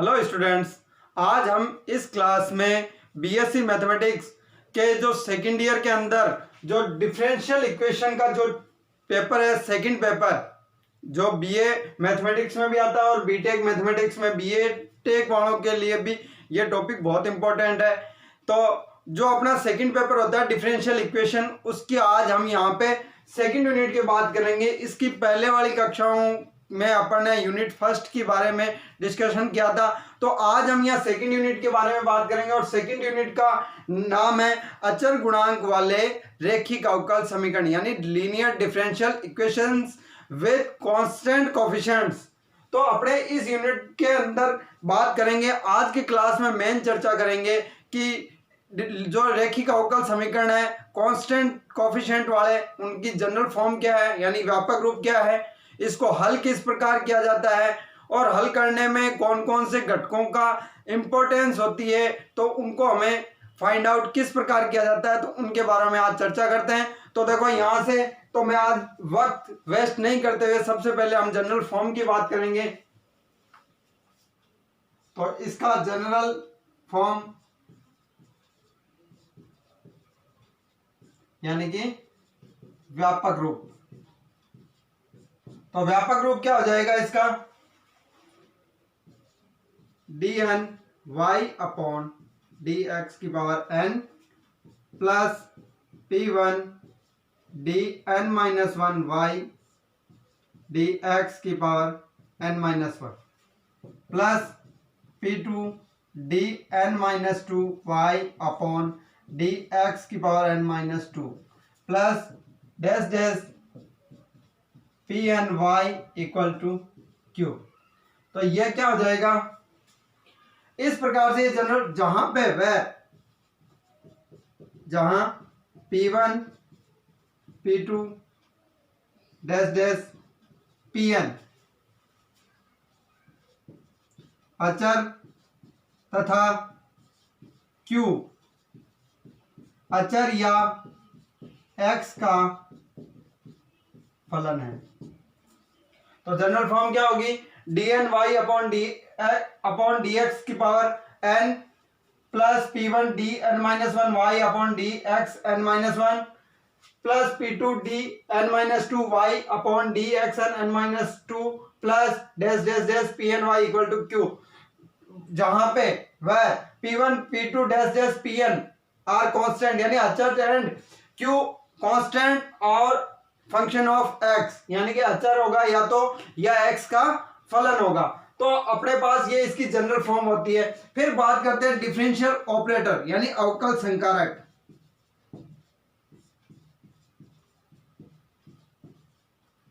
Hello students, आज हम इस क्लास में बीएससी मैथमेटिक्स के जो सेकेंड ईयर के अंदर जो डिफरेंशियल इक्वेशन का जो पेपर है, सेकंड पेपर जो बीए मैथमेटिक्स में भी आता है और बीटेक मैथमेटिक्स में, बीए टेक वालों के लिए भी ये टॉपिक बहुत इंपॉर्टेंट है। तो जो अपना सेकंड पेपर होता है डिफरेंशियल इक्वेशन, उसकी आज हम यहाँ पे सेकंड यूनिट की बात करेंगे। इसकी पहले वाली कक्षाओं में अपन ने यूनिट फर्स्ट के बारे में डिस्कशन किया था, तो आज हम यहाँ सेकंड यूनिट के बारे में बात करेंगे। और सेकंड यूनिट का नाम है अचर गुणांक वाले रैखिक अवकल समीकरण, यानी linear differential equations with constant coefficients. तो अपने इस यूनिट के अंदर बात करेंगे, आज की क्लास में मेन चर्चा करेंगे कि जो रैखिक अवकल समीकरण है कांस्टेंट कोएफिशिएंट वाले, उनकी जनरल फॉर्म क्या है, यानी व्यापक रूप क्या है, इसको हल किस प्रकार किया जाता है और हल करने में कौन कौन से घटकों का इंपॉर्टेंस होती है, तो उनको हमें फाइंड आउट किस प्रकार किया जाता है, तो उनके बारे में आज चर्चा करते हैं। तो देखो यहाँ से तो मैं आज वक्त वेस्ट नहीं करते हुए सबसे पहले हम जनरल फॉर्म की बात करेंगे। तो इसका जनरल फॉर्म यानी कि व्यापक रूप, तो व्यापक रूप क्या हो जाएगा इसका, dn y अपॉन dx की power n plus p1 dn minus 1 y dx की power n minus 1 plus p2 dn minus 2 y upon dx की power n minus 2 plus dash dash P N Y equal to Q. तो यह क्या हो जाएगा, इस प्रकार से जनरल जहां पे वह जहां P1 P2 dash dash Pn अचर तथा Q अचर या x का फलन है। तो जनरल फॉर्म क्या होगी, dn y अपॉन dx की power n plus p1 dn minus 1 y upon dx n minus 1 plus p2 dn minus 2 y upon dx n minus 2 plus dash dash dash pn y equal to q, जहां पे वह p1 p2 dash dash pn are constant यानी अचर and q constant और function of x यानी कि अचर होगा या तो या x का फलन होगा। तो अपने पास ये इसकी जनरल फॉर्म होती है। फिर बात करते हैं डिफरेंशियल ऑपरेटर यानी अवकल संकारक।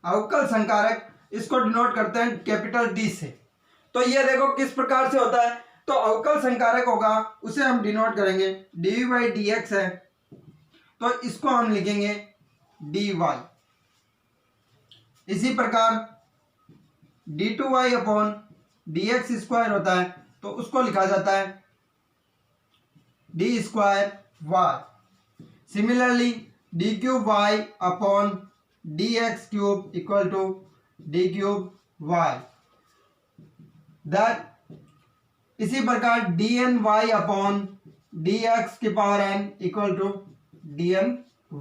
अवकल संकारक इसको डिनोट करते हैं कैपिटल D से। तो ये देखो किस प्रकार से होता है, तो अवकल संकारक होगा उसे हम डिनोट करेंगे dy बाई dx है, तो इसको हम लिखेंगे dy। इसी प्रकार d2y अपॉन dx स्क्वायर होता है, तो उसको लिखा जाता है d square y। Similarly d cube y upon dx cube equal to d cube y। That इसी प्रकार dn y अपॉन dx की power n equal to dn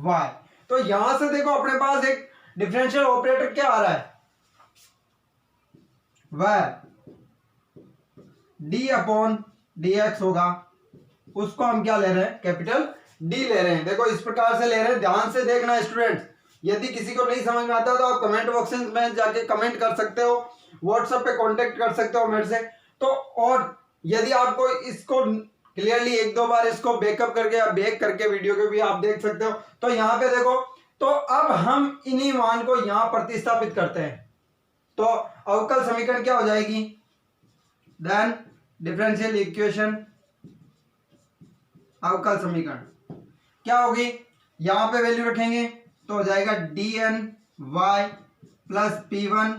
y। तो यहां से देखो अपने पास एक डिफरेंशियल ऑपरेटर क्या आ रहा है, वह d अपॉन dx होगा, उसको हम क्या ले रहे हैं, कैपिटल D ले रहे हैं। देखो इस प्रकार से ले रहे हैं, ध्यान से देखना स्टूडेंट्स। यदि किसी को नहीं समझ में आता तो आप कमेंट बॉक्स में जाके कमेंट कर सकते हो, व्हाट्सएप पे कांटेक्ट कर सकते हो मेरे से। तो और यदि आपको इसको क्लियरली एक दो बार इसको बैकअप करके या बैक करके वीडियो को भी आप देख सकते हो। तो यहाँ पे देखो, तो अब हम इन्हीं मान को यहां प्रतिस्थापित करते हैं, तो अवकल समीकरण क्या हो जाएगी, देन डिफरेंशियल इक्वेशन अवकल समीकरण क्या होगी, यहां पे वैल्यू रखेंगे तो हो जाएगा dn y plus p1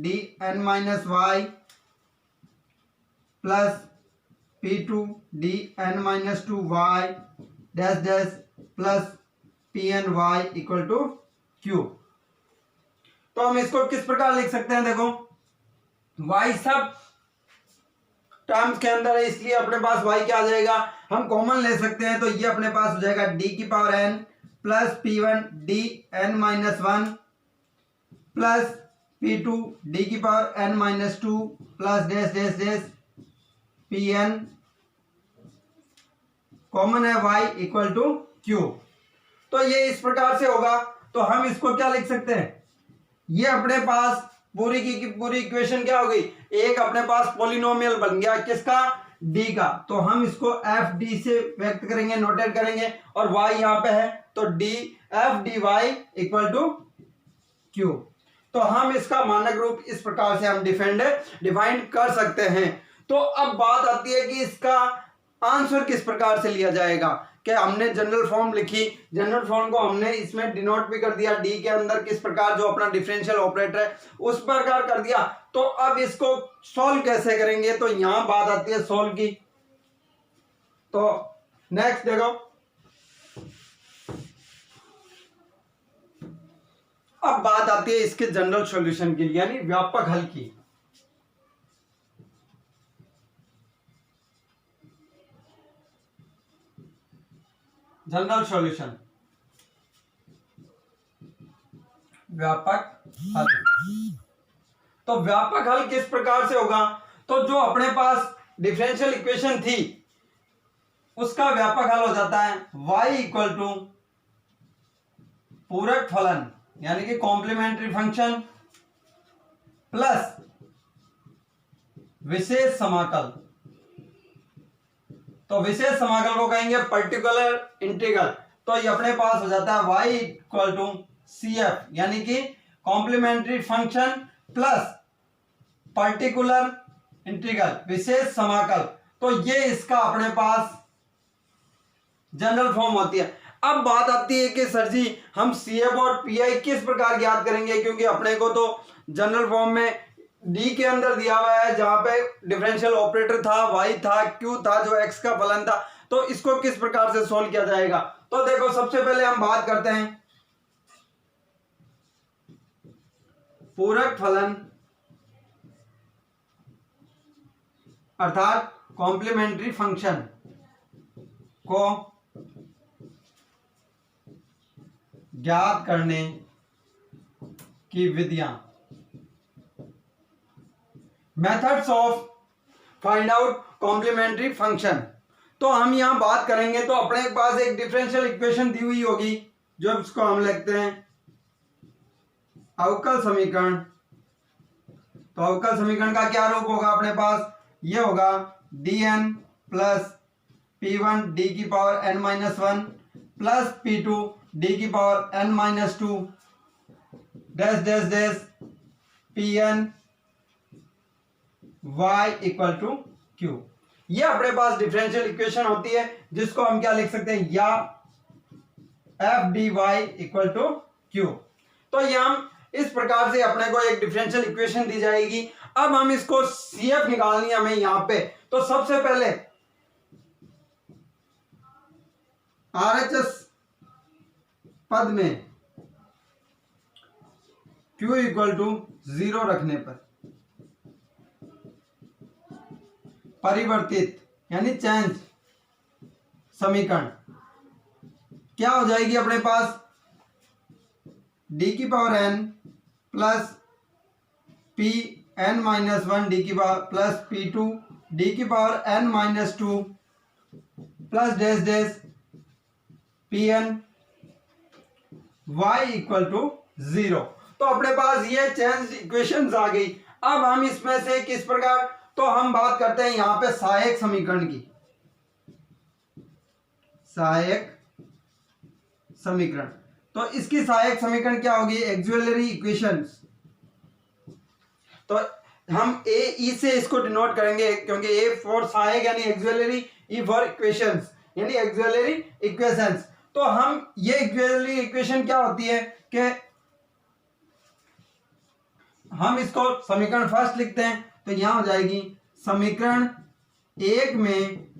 dn minus y plus p2 dn minus 2 y dash dash plus pn y equal to q। तो हम इसको किस प्रकार लिख सकते हैं, देखो y सब टर्म्स के अंदर है, इसलिए अपने पास y क्या आ जाएगा, हम कॉमन ले सकते हैं, तो ये अपने पास हो जाएगा d की power n plus p1 d n minus 1 plus p2 d की power n minus 2 plus dash dash dash pn, common है y इक्वल टू q। तो ये इस प्रकार से होगा। तो हम इसको क्या लिख सकते हैं, ये अपने पास पूरी की पूरी इक्वेशन क्या हो गई, एक अपने पास पॉलिनोमियल बन गया किसका, d का। तो हम इसको एफ डी से व्यक्त करेंगे, नोटेट करेंगे, और y यहाँ पे है तो D F D Y equal to Q. तो हम इसका मानक रूप इस प्रकार से हम डिफाइन कर सकते हैं। तो अब बात आती है कि इसका आंसर किस प्रकार से लिया जाएगा, कि हमने जनरल फॉर्म लिखी, जनरल फॉर्म को हमने इसमें डिनोट भी कर दिया, डी के अंदर किस प्रकार जो अपना डिफरेंशियल ऑपरेटर है उस प्रकार कर दिया। तो अब इसको सॉल्व कैसे करेंगे, तो यहां बात आती है सॉल्व की। तो नेक्स्ट देखो, अब बात आती है इसके जनरल सॉल्यूशन की, यानी व्यापक हल की। जनरल सॉल्यूशन, व्यापक हल। तो व्यापक हल किस प्रकार से होगा, तो जो अपने पास डिफरेंशियल इक्वेशन थी उसका व्यापक हल हो जाता है y इक्वल टू पूरक फलन यानी कि कॉम्प्लीमेंट्री फंक्शन प्लस विशेष समाकल। तो विशेष समाकल को कहेंगे पर्टिकुलर इंटीग्रल। तो ये अपने पास हो जाता है y इक्वल टू CF यानी कि complementary function plus particular integral विशेष समाकल। तो ये इसका अपने पास जनरल फॉर्म होती है। अब बात आती है कि सर जी हम CF और PI किस प्रकार ज्ञात करेंगे, क्योंकि अपने को तो जनरल फॉर्म में डी के अंदर दिया हुआ है जहां पे डिफरेंशियल ऑपरेटर था, y था, q था जो x का फलन था। तो इसको किस प्रकार से सोल्व किया जाएगा, तो देखो सबसे पहले हम बात करते हैं पूरक फलन अर्थात कॉम्प्लीमेंट्री फंक्शन को ज्ञात करने की विधियां, methods of find out complementary function. तो हम यहां बात करेंगे तो अपने पास एक डिफरेंशियल इक्वेशन दी हुई होगी जो इसको हम लिखते हैं अवकल समीकरण। तो अवकल समीकरण का क्या रूप होगा, अपने पास ये होगा dn प्लस p1 d की power n minus 1 plus p2 d की power n minus 2 dash dash dash pn y equal to q। ये अपने पास डिफरेंशियल इक्वेशन होती है जिसको हम क्या लिख सकते हैं, या F D Y equal to Q. तो ये हम इस प्रकार से अपने को एक डिफरेंशियल इक्वेशन दी जाएगी। अब हम इसको CF निकालनी है हमें यहां पे। तो सबसे पहले RHS पद में Q इक्वल टू 0 रखने पर परिवर्तित यानी चेंज समीकरण क्या हो जाएगी, अपने पास d की power n plus p n minus 1 d की पावर प्लस p2 d की power n minus 2 plus dash dash pn y equal to 0। तो अपने पास ये चेंज इक्वेशंस आ गई। अब हम इसमें से किस प्रकार, तो हम बात करते हैं यहां पे सहायक समीकरण की। सहायक समीकरण, तो इसकी सहायक समीकरण क्या होगी, एक्सिलरी इक्वेशंस। तो हम ए ई से इसको डिनोट करेंगे क्योंकि ए फॉर सहायक यानी एक्सिलरी, ई फॉर इक्वेशंस यानी एक्सिलरी इक्वेशंस। तो हम ये एक्सिलरी इक्वेशन क्या होती है कि हम इसको समीकरण फर्स्ट लिखते हैं। तो यहां हो जाएगी समीकरण 1 में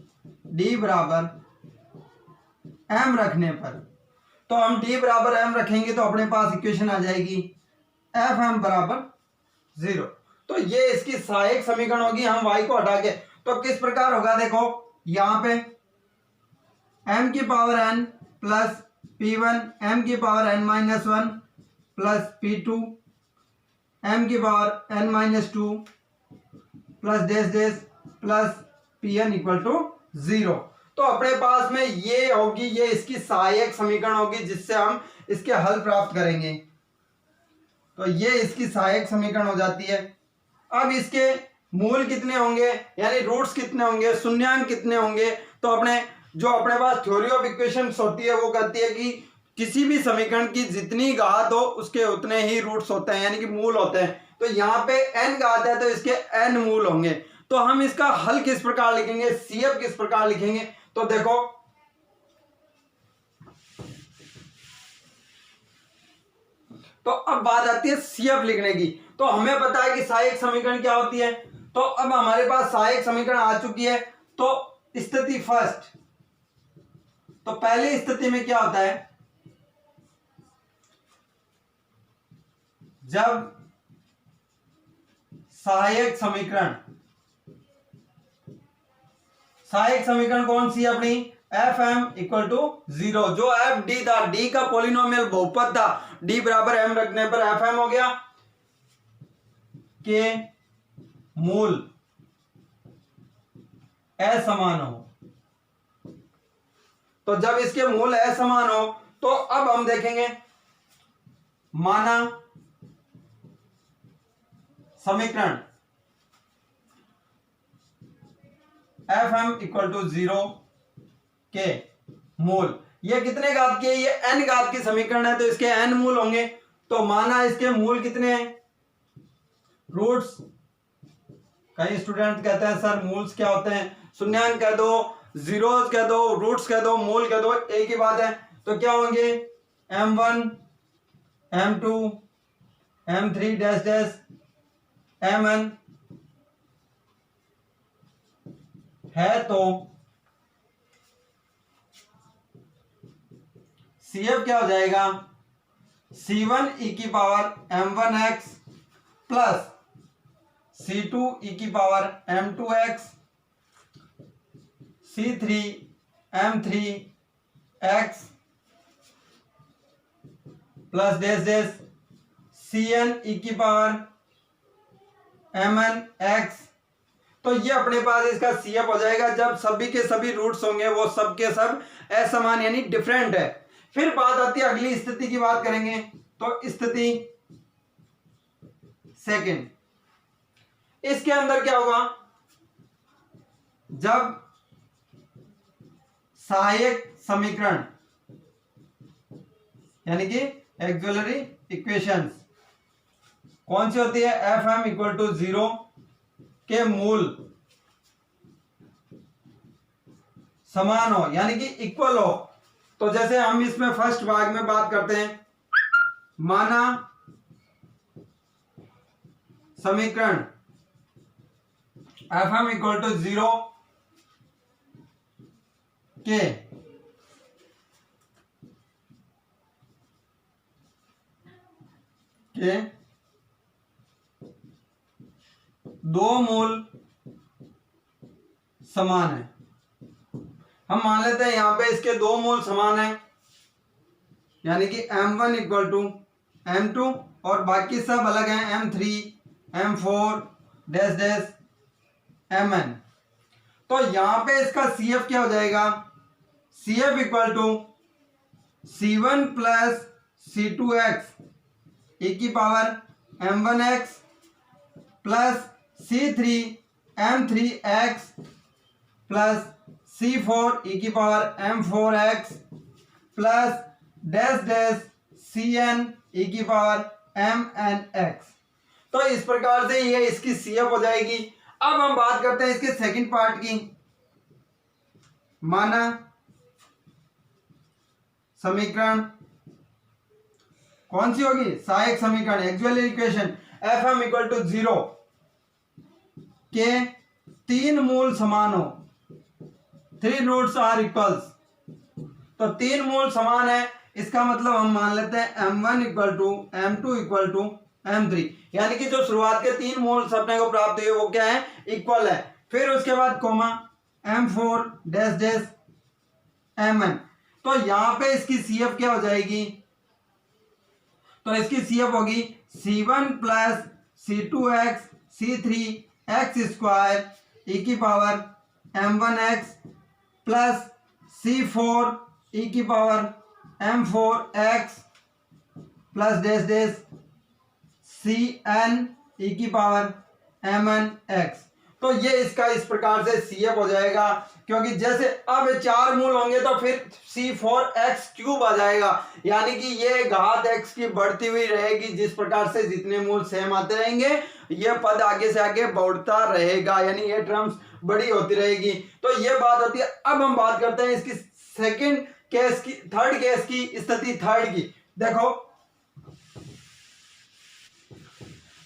d बराबर m रखने पर, तो हम d बराबर m रखेंगे तो अपने पास इक्वेशन आ जाएगी एफ एम बराबर 0। तो ये इसकी सहायक समीकरण होगी। हम y को हटा के, तो किस प्रकार होगा, देखो यहां पे m की power n plus p1 m की power n minus 1 plus p2 m की power n minus 2 plus dash dash plus pn equal to 0। तो अपने पास में ये होगी, ये इसकी सहायक समीकरण होगी जिससे हम इसके हल प्राप्त करेंगे। तो ये इसकी सहायक समीकरण हो जाती है। अब इसके मूल कितने होंगे, यानी रूट्स कितने होंगे, शून्यांक कितने होंगे, तो अपने पास थ्योरी ऑफ इक्वेशंस होती है वो कहती है कि किसी भी समीकरण की जितनी घात हो उसके उतने ही रूट्स होते हैं, यानी कि मूल होते हैं। तो यहाँ पे n घात है तो इसके n मूल होंगे। तो हम इसका हल किस प्रकार लिखेंगे, CF किस प्रकार लिखेंगे, तो देखो तो अब बात आती है CF लिखने की। तो हमें पता है कि सहायक समीकरण क्या होती है। तो अब हमारे पास सहायक समीकरण आ चुकी है। तो स्थिति फर्स्ट, तो पहली स्थिति में क्या होता है, जब सहायक समीकरण कौन सी है अपनी, एफ एम इक्वल टू 0, जो एफ डी था, डी का पोलिनोमियल बहुपद था, डी बराबर एम रखने पर एफ एम हो गया के मूल असमान हो। तो जब इसके मूल असमान हो तो अब हम देखेंगे, माना समीकरण एफ एम इक्वल टू 0 के मूल, ये कितने घात के, ये n घात की समीकरण है तो इसके n मूल होंगे। तो माना इसके मूल कितने हैं, रूट्स, कई स्टूडेंट कहते हैं सर मूल्स क्या होते हैं, शून्यांक कह दो, जीरोस कह दो, रूट्स कह दो, मूल कह दो, एक ही बात है। तो क्या होंगे, m1 m2 m3 dash dash mn है। तो CF क्या हो जाएगा, C1 e की power m1x plus C2 e की power m2x, C3 m3x plus dash dash Cn e की पावर mnx। तो ये अपने पास इसका CF हो जाएगा जब सभी के सभी रूट्स होंगे वो सब के सब असमान यानी डिफरेंट है। फिर बात आती है अगली स्थिति की बात करेंगे। तो स्थिति सेकंड, इसके अंदर क्या होगा, जब सहायक समीकरण यानी कि एक्सिलरी इक्वेशंस कौन सी होती है, एफ एम इक्वल टू 0 के मूल समान हो यानी कि इक्वल हो। तो जैसे हम इसमें फर्स्ट भाग में बात करते हैं, माना समीकरण एफ एम इक्वल टू 0 के दो मूल समान है। हम मान लेते हैं यहां पे इसके दो मूल समान है, यानी कि m1 इक्वल टू m2 और बाकी सब अलग हैं, m3 m4 dash dash mn। तो यहां पे इसका CF क्या हो जाएगा, CF equal to C1 plus C2x e की power m1x plus C3 m3x plus C4 e की power m4x plus dash dash Cn e की पावर mnx। तो इस प्रकार से ये इसकी CF हो जाएगी। अब हम बात करते हैं इसके सेकंड पार्ट की। माना समीकरण कौन सी होगी, सहायक समीकरण auxiliary equation F M equal to 0 के तीन मूल समान हो, 3 रूट्स आर इक्वल्स। तो 3 मूल समान है, इसका मतलब हम मान लेते हैं m1 equal to m2 equal to m3, यानी कि जो शुरुआत के 3 मूल अपने को प्राप्त हुए वो क्या है, इक्वल है। फिर उसके बाद coma M4 dash dash Mn। तो यहां पे इसकी CF क्या हो जाएगी, तो इसकी CF होगी C1 plus C2x C3 x square e की power M1x plus C4 e की power M4x plus dash dash Cn e की पावर Mnx। तो ये इसका इस प्रकार से CF हो जाएगा, क्योंकि जैसे अब 4 मूल होंगे तो फिर C4x क्यूब आ जाएगा, यानी कि ये घात x की बढ़ती हुई रहेगी। जिस प्रकार से जितने मूल सेम आते रहेंगे ये पद आगे से आगे बढ़ता रहेगा, यानी ये टर्म्स बड़ी होती रहेगी। तो ये बात होती है। अब हम बात करते हैं इसकी सेकंड केस की, थर्ड केस की, स्थिति थर्ड की। देखो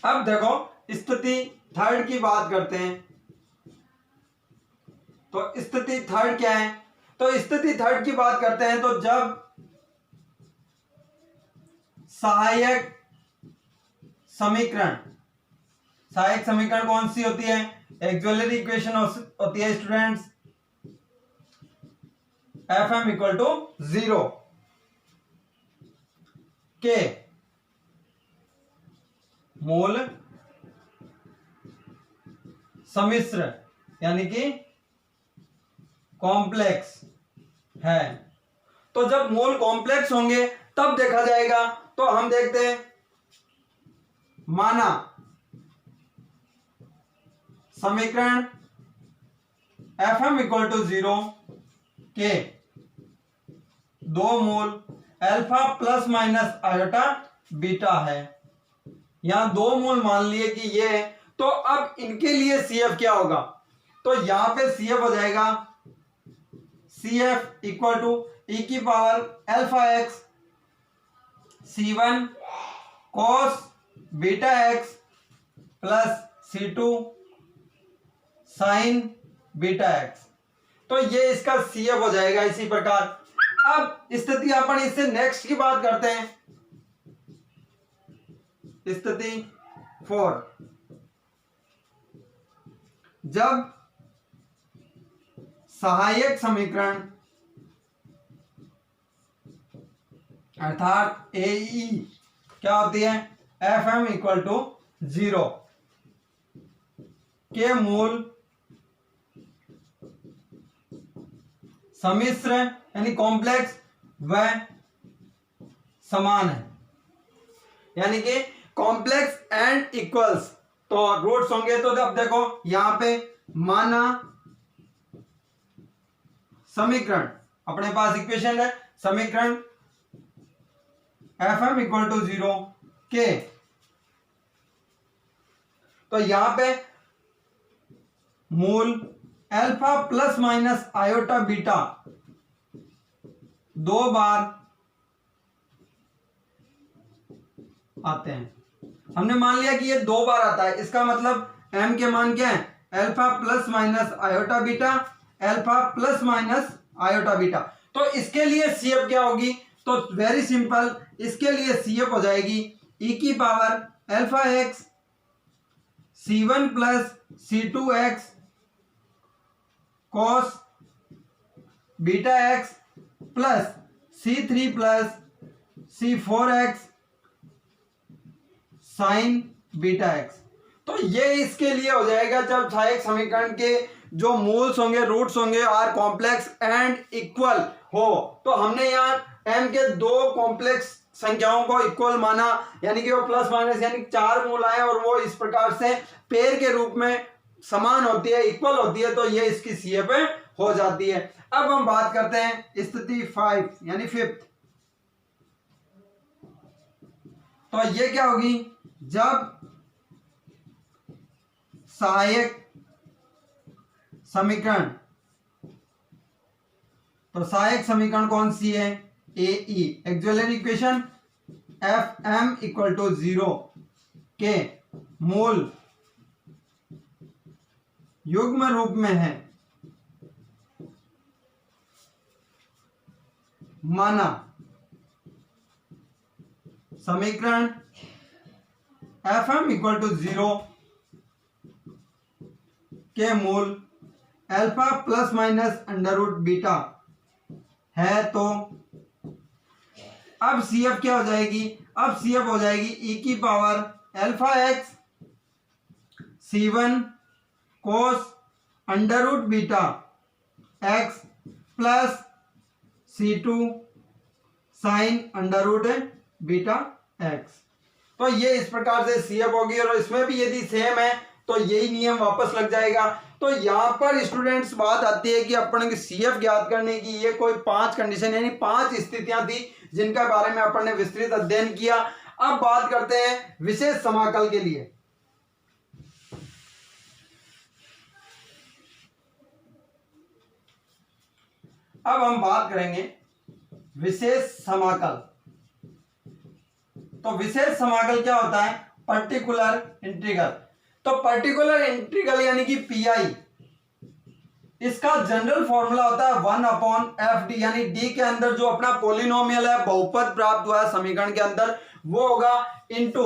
अब देखो स्थिति थर्ड की बात करते हैं। तो स्थिति थर्ड क्या है, तो स्थिति थर्ड की बात करते हैं तो जब सहायक समीकरण कौन सी होती है, ऑक्सिलरी इक्वेशन होती है स्टूडेंट्स Fm इक्वल टू 0 के मूल सम्मिश्र यानी कि कॉम्प्लेक्स है। तो जब मोल कॉम्प्लेक्स होंगे तब देखा जाएगा। तो हम देखते हैं, माना समीकरण Fm इक्वल टू 0 के दो मूल alpha plus minus iota beta है। यहां दो मूल मान लिए कि ये है। तो अब इनके लिए CF क्या होगा, तो यहां पे CF हो जाएगा CF इक्वल टू e की power alpha x C1 cos beta x plus C2 sin beta x। तो ये इसका CF हो जाएगा इसी प्रकार। अब स्थिति अपन इससे नेक्स्ट की बात करते हैं, स्थिति 4। जब सहायक समीकरण अर्थात AE क्या होती है, Fm इक्वल टू 0 के मूल सम्मिश्र यानी कॉम्प्लेक्स व समान है, यानी कि कॉम्प्लेक्स एंड इक्वल्स। तो रूट्स होंगे। तो अब देखो यहां पे माना समीकरण, अपने पास इक्वेशन है समीकरण Fm इक्वल टू 0 के, तो यहां पे मूल alpha plus minus iota beta दो बार आते हैं। हमने मान लिया कि ये दो बार आता है, इसका मतलब m के मान क्या है, alpha plus minus iota beta, alpha plus minus iota beta. तो इसके लिए CF क्या होगी, तो वेरी सिंपल, इसके लिए CF हो जाएगी e की power alpha x C1 plus C2x cos beta x plus C3 plus C4x sin beta x। तो ये इसके लिए हो जाएगा जब सहायक समीकरण के जो मूल्स होंगे, रूट्स होंगे आर कॉम्प्लेक्स एंड इक्वल हो। तो हमने यहाँ m के दो कॉम्प्लेक्स संख्याओं को इक्वल माना, यानी कि वो प्लस माइनस यानी 4 मूल आए और वो इस प्रकार से पेयर के रूप में समान होती है, इक्वल होती है। तो ये इसकी CF हो जाती है। अब हम बात करते हैं स्थिति 5 यानी 5th। तो ये क्या होगी, जब सहायक समीकरण, तो सहायक समीकरण कौन सी है, AE auxiliary equation Fm equal to 0 के मूल युग्म रूप में है। माना समीकरण Fm इक्वल टू 0 के मूल alpha plus minus under root beta है तो अब CF क्या हो जाएगी, अब CF हो जाएगी e की power alpha x C1 cos under root beta x plus C2 sine under root beta x. तो ये इस प्रकार से CF होगी और इसमें भी यदि सेम है तो यही नियम वापस लग जाएगा। तो यहाँ पर स्टूडेंट्स बात आती है कि अपन की CF ज्ञात करने की ये कोई 5 कंडीशन यानी 5 स्थितियां थी जिनके बारे में अपन ने विस्तृत अध्ययन किया। अब बात करते हैं विशेष समाकल के लिए। अब हम बात करेंगे विशेष समाकल। तो विशेष समाकल क्या होता है, पर्टिकुलर इंटीग्रल। तो पर्टिकुलर इंटीग्रल यानी कि PI, इसका जनरल फॉर्मूला होता है 1/FD यानी D के अंदर जो अपना पॉलिनोमियल है, बहुपद प्राप्त हुआ है समीकरण के अंदर, वो होगा इनटू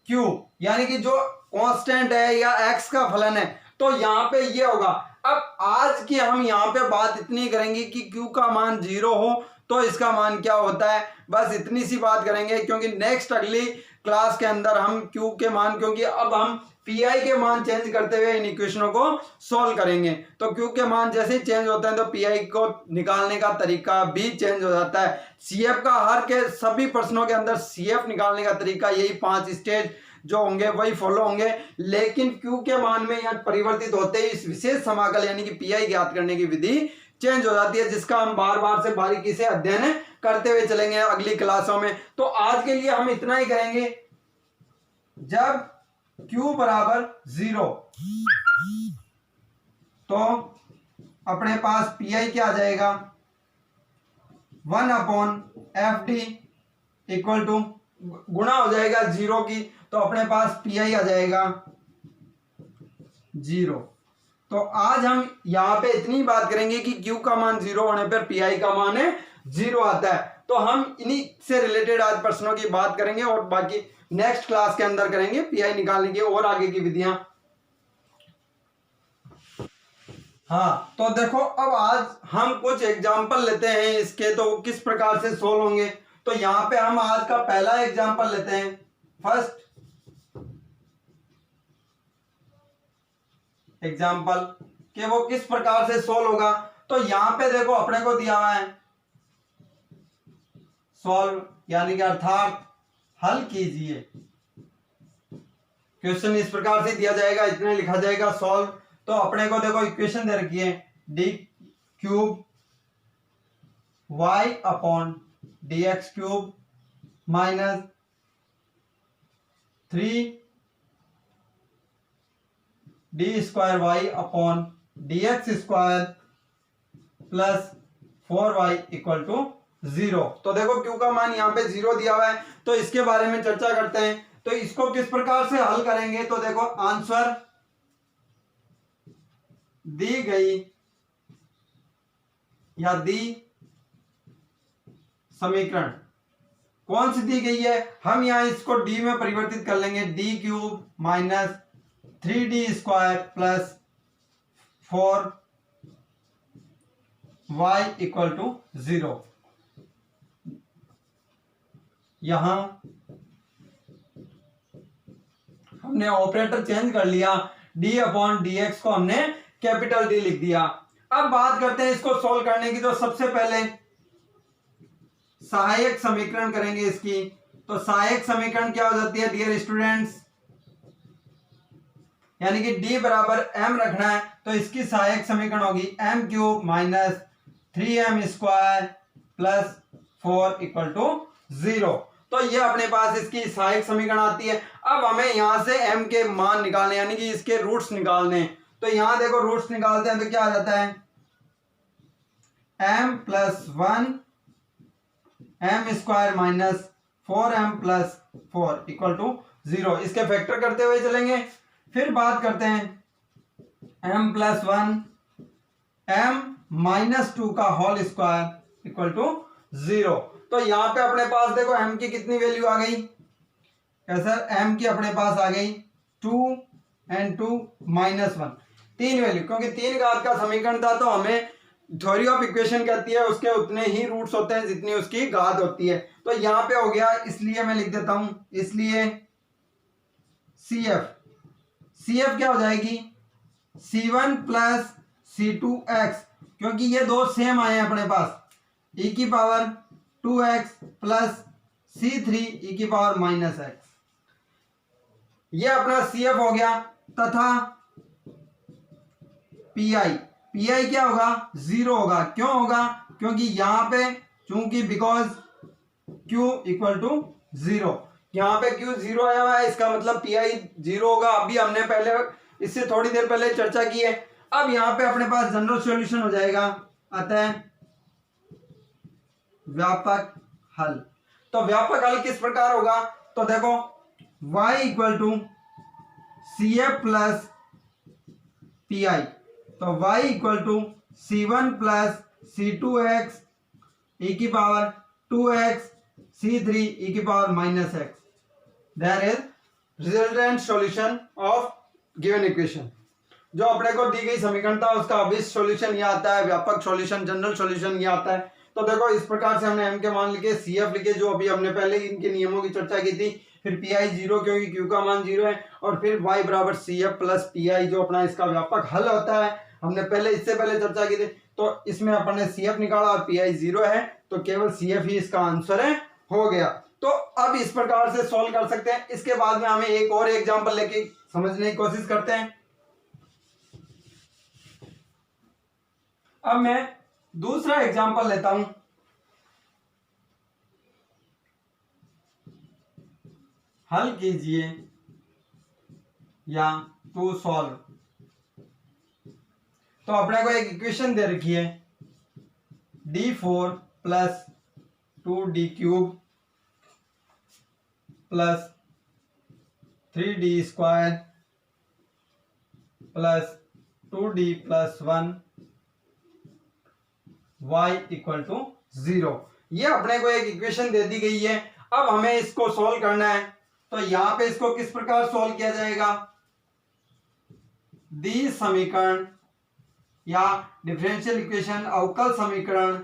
Q यानी कि जो कांस्टेंट है या x का फलन है, तो यहां पे ये होगा। अब आज की हम यहां पे बात इतनी करेंगे कि Q का मान 0 हो तो इसका मान क्या होता है, बस इतनी सी बात करेंगे, क्योंकि नेक्स्ट अगली क्लास के अंदर हम Q के मान, क्योंकि अब हम PI के मान चेंज करते हुए इन इक्वेशनों को सॉल्व करेंगे। तो Q के मान जैसे ही चेंज होते हैं तो PI को निकालने का तरीका भी चेंज हो जाता है। CF का हर के सभी प्रश्नों के अंदर CF निकालने का तरीका यही 5 स्टेज जो होंगे वही फॉलो होंगे, लेकिन Q के मान में यहाँ परिवर्तित होते ही इस विशेष समाकल यानी कि PI ज्ञात करने की विधि चेंज हो जाती है, जिसका हम बार बार से बारीकी से अध्ययन करते हुए चलेंगे अगली क्लासों में। तो आज के लिए हम इतना ही करेंगे। जब Q बराबर 0 तो अपने पास PI क्या आ जाएगा, 1/FD इक्वल टू गुणा हो जाएगा 0 की, तो अपने पास PI आ जाएगा 0। तो आज हम यहां पे इतनी बात करेंगे कि Q का मान 0 होने पर PI का मान 0 आता है। तो हम इन्हीं से रिलेटेड आज प्रश्नों की बात करेंगे और बाकी नेक्स्ट क्लास के अंदर करेंगे PI निकालने की और आगे की विधियां। हाँ, तो देखो अब आज हम कुछ एग्जाम्पल लेते हैं इसके, तो किस प्रकार से सोल्व होंगे। तो यहां पे हम आज का पहला एग्जाम्पल लेते हैं। फर्स्ट एग्जाम्पल कि वो किस प्रकार से सोल्व होगा। तो यहां पे देखो अपने को दिया हुआ है सॉल्व यानी कि अर्थात हल कीजिए। क्वेश्चन इस प्रकार से दिया जाएगा, इतने लिखा जाएगा सॉल्व। तो अपने को देखो इक्वेशन दे रखी है d³ y/dx³ minus 3d² y/dx² plus 4y equal to 0। तो देखो Q का मान यहाँ पे 0 दिया हुआ है, तो इसके बारे में चर्चा करते हैं। तो इसको किस प्रकार से हल करेंगे। तो देखो आंसर दी गई या दी समीकरण कौन सी दी गई है, हम यहां इसको D में परिवर्तित कर लेंगे। d³ minus 3d² plus 4y equal to 0। यहां हमने ऑपरेटर चेंज कर लिया, d/dx को हमने कैपिटल D लिख दिया। अब बात करते हैं इसको सोल्व करने की। तो सबसे पहले सहायक समीकरण करेंगे इसकी। तो सहायक समीकरण क्या हो जाती है डियर स्टूडेंट्स, यानी कि D बराबर m रखना है, तो इसकी सहायक समीकरण होगी m³ minus 3m² plus 4 equal to 0। तो ये अपने पास इसकी सहायक समीकरण आती है। अब हमें यहां से m के मान निकालने यानी कि इसके रूट्स निकालने। तो यहां देखो रूट्स निकालते हैं तो क्या आ जाता है m plus 1 m² minus 4m plus 4 equal to 0। इसके फैक्टर करते हुए चलेंगे। फिर बात करते हैं m प्लस 1 m माइनस 2 का होल स्क्वायर इक्वल टू 0। तो यहां पे अपने पास देखो m की कितनी वैल्यू आ गई, क्या सर m की अपने पास आ गई 2 and 2 -1। 3 वैल्यू, क्योंकि 3 घात का समीकरण था तो हमें थ्योरी ऑफ इक्वेशन कहती है उसके उतने ही रूट्स होते हैं जितनी उसकी घात होती है। तो यहाँ पे हो गया, इसलिए मैं लिख देता हूं, इसलिए CF क्या हो जाएगी, C1 प्लस C2x, क्योंकि ये दो सेम आए हैं अपने पास, e की power 2x plus C3 e की पावर -x, ये अपना CF हो गया। तथा PI क्या होगा, 0 होगा। क्यों होगा, क्योंकि यहां पे चूंकि बिकॉज Q इक्वल टू 0, यहाँ पे Q 0 आया हुआ है, इसका मतलब PI 0 होगा। अभी हमने पहले इससे थोड़ी देर पहले चर्चा की है। अब यहाँ पे अपने पास जनरल सॉल्यूशन हो जाएगा, अतः व्यापक हल। तो व्यापक हल किस प्रकार होगा, तो देखो y equal to CF plus PI, तो y equal to C1 plus C2x e की पावर 2x C3 e की power -x, that is resultant solution of given equation. जो अपने को दी गई समीकरण था उसका अभिष्ट सॉल्यूशन ये आता है, व्यापक सॉल्यूशन, जनरल सॉल्यूशन ये आता है। तो देखो इस प्रकार से हमने m के मान लिखे, CF लिखे जो अभी हमने पहले इनके नियमों की चर्चा की थी, फिर PI 0 क्योंकि Q का मान 0 है, और फिर y बराबर CF प्लस PI जो अपना इसका व्यापक हल होता है, हमने पहले इससे पहले चर्चा की थी। तो इसमें अपन ने CF निकाला और PI 0 है, तो केवल CF ही इसका आंसर है, हो गया। तो अब इस प्रकार से सॉल्व कर सकते हैं। इसके बाद में हमें एक और एग्जांपल लेके समझने की कोशिश करते हैं। अब मैं दूसरा एग्जांपल लेता हूं। हल कीजिए या टू सॉल्व। तो अपने को एक इक्वेशन दे रखी है, D4 plus 2D cube plus 3D square plus 2D plus 1 y equal to 0। ये अपने को एक इक्वेशन दे दी गई है। अब हमें इसको सॉल्व करना है। तो यहां पे इसको किस प्रकार सॉल्व किया जाएगा, दी समीकरण या डिफरेंशियल इक्वेशन, अवकल समीकरण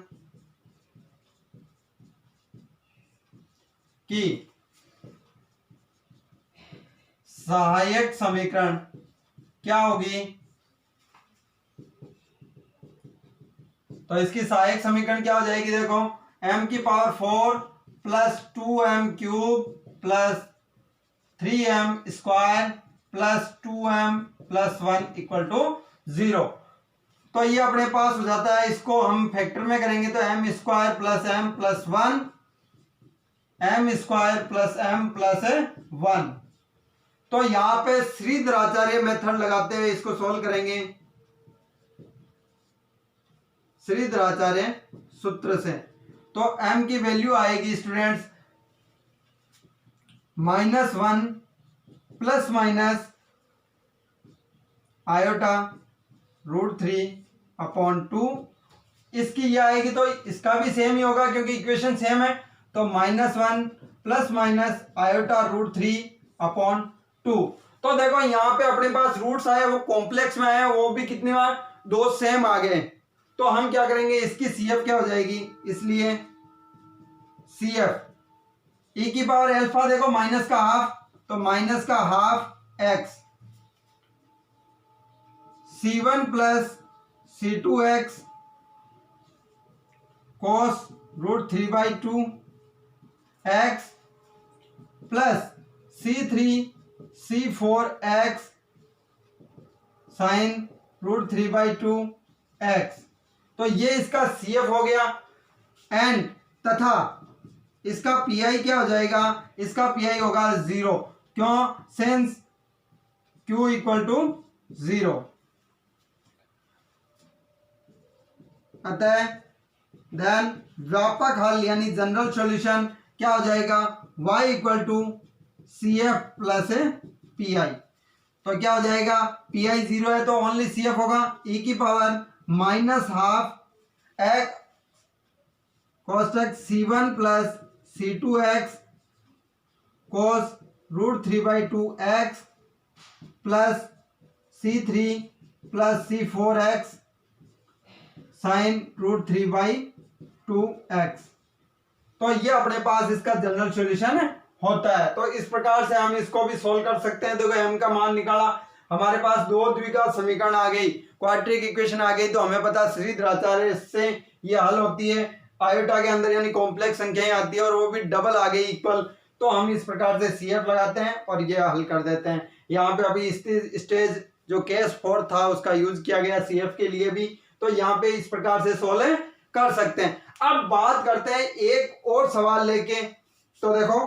की सहायक समीकरण क्या होगी, तो इसकी सहायक समीकरण क्या हो जाएगी, देखो m की power 4 plus 2m cube plus 3m square plus 2m plus 1 equal to 0। तो ये अपने पास हो जाता है, इसको हम फैक्टर में करेंगे तो m square plus m plus 1, m square plus m plus 1। तो यहां पे श्रीधराचार्य मेथड लगाते हुए इसको सॉल्व करेंगे, श्रीधराचार्य सूत्र से। तो m की वैल्यू आएगी स्टूडेंट्स -1 प्लस माइनस आयोटा √3/2। इसकी ये आएगी तो इसका भी सेम ही होगा क्योंकि इक्वेशन सेम है। तो -1 प्लस माइनस आयोटा √3/2। तो देखो यहाँ पे अपने पास रूट्स आए, वो कॉम्प्लेक्स में आए, वो भी कितनी बार, दो सेम आ गए। तो हम क्या करेंगे, इसकी CF क्या हो जाएगी, इसलिए CF e की पावर अल्फा, देखो माइनस का हाफ, तो माइनस का half x, C1 plus C2x cos √3/2 x plus C3 C4x sin √3/2 x। तो ये इसका CF हो गया। एंड तथा इसका PI क्या हो जाएगा, इसका PI होगा 0। क्यों, सिंस Q इक्वल टू 0। अतः देन व्यापक हल यानी जनरल सॉल्यूशन क्या हो जाएगा, y equal to CF plus PI। तो क्या हो जाएगा, PI 0 है तो ओनली CF होगा, e की power -12 x cos C1 plus C2x cos √3/2 x plus C3 plus C4x sine root 3/2x। तो ये अपने पास इसका जनरल सॉल्यूशन होता है। तो इस प्रकार से हम इसको भी सोल्व कर सकते हैं। देखो m का मान निकाला, हमारे पास दो द्विघात समीकरण आ गई, क्वाड्रेटिक इक्वेशन आ गई। तो हमें पता श्रीधराचार्य से ये हल होती है, आयोटा के अंदर यानी कॉम्प्लेक्स संख्याएं आती है और वो भी डबल आ गई इक्वल। तो हम इस प्रकार से CF लगाते हैं और ये हल कर देते हैं। यहाँ पे अभी स्टेज जो केस 4 था उसका यूज किया गया CF के लिए भी। तो यहाँ पे इस प्रकार से सोल्व कर सकते हैं। अब बात करते हैं एक और सवाल लेके। तो देखो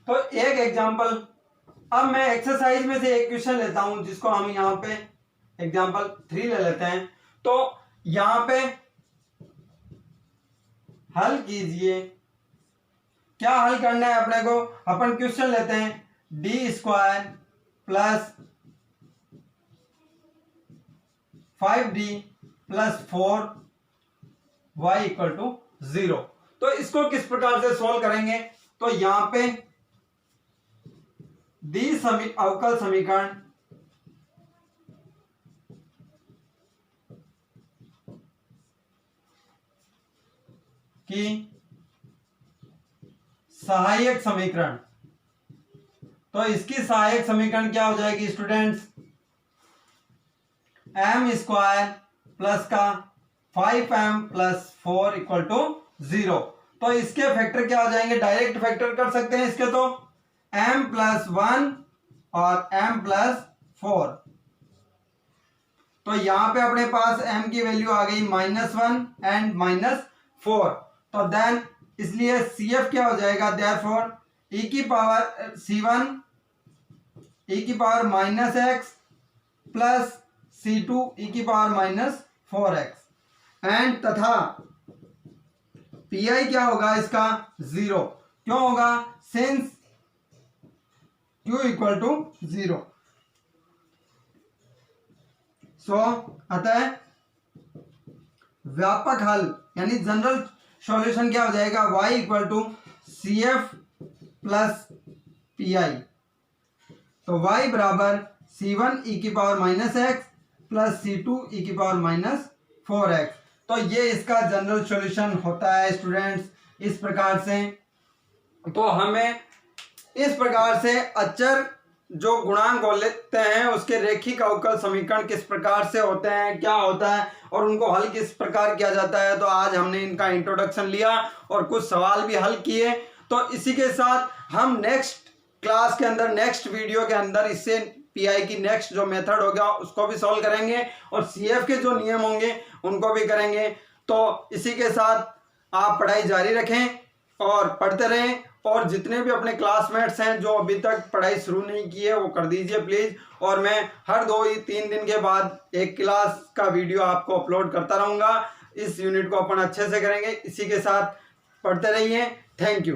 तो एक एग्जांपल, अब मैं एक्सरसाइज में से एक क्वेश्चन लेता हूं जिसको हम यहां पे एग्जांपल 3 ले लेते हैं। तो यहां पे हल कीजिए। क्या हल करना है अपने को, अपन क्वेश्चन लेते हैं d² plus 5d plus 4y equal to 0। तो इसको किस प्रकार से सॉल्व करेंगे। तो यहां पे अवकल समीकरण की सहायक समीकरण, तो इसकी सहायक समीकरण क्या हो जाएगी स्टूडेंट्स, m² प्लस का 5m प्लस 4 इक्वल टू 0। तो इसके फैक्टर क्या हो जाएंगे, डायरेक्ट फैक्टर कर सकते हैं इसके। तो m प्लस 1 और m प्लस 4। तो यहां पे अपने पास m की वैल्यू आ गई -1 एंड -4। तो देन इसलिए CF क्या हो जाएगा, देयरफॉर e की पावर C1 e की power -x plus C2 e की पावर -4x एंड तथा PI क्या होगा इसका 0। क्यों होगा, सिंस Q इक्वल टू 0। सो अतः व्यापक हल यानी जनरल सॉल्यूशन क्या हो जाएगा, y equal to CF plus PI। तो y बराबर C1 e की power -x plus C2 e की पावर -4x। तो ये इसका जनरल सॉल्यूशन होता है स्टूडेंट्स इस प्रकार से। तो हमें इस प्रकार से अचर जो गुणांक लेते हैं उसके रैखिक अवकल समीकरण किस प्रकार से होते हैं, क्या होता है और उनको हल किस प्रकार किया जाता है। तो आज हमने इनका इंट्रोडक्शन लिया और कुछ सवाल भी हल किए। तो इसी के साथ हम नेक्स्ट क्लास के अंदर, नेक्स्ट वीडियो के अंदर इससे PI की नेक्स्ट जो मेथड होगा उसको भी सॉल्व करेंगे और CF के जो नियम होंगे उनको भी करेंगे। तो इसी के साथ आप पढ़ाई जारी रखें और पढ़ते रहें और जितने भी अपने क्लासमेट्स हैं जो अभी तक पढ़ाई शुरू नहीं की है वो कर दीजिए प्लीज़। और मैं हर 2-3 दिन के बाद एक क्लास का वीडियो आपको अपलोड करता रहूँगा। इस यूनिट को अपन अच्छे से करेंगे। इसी के साथ पढ़ते रहिए। Thank you.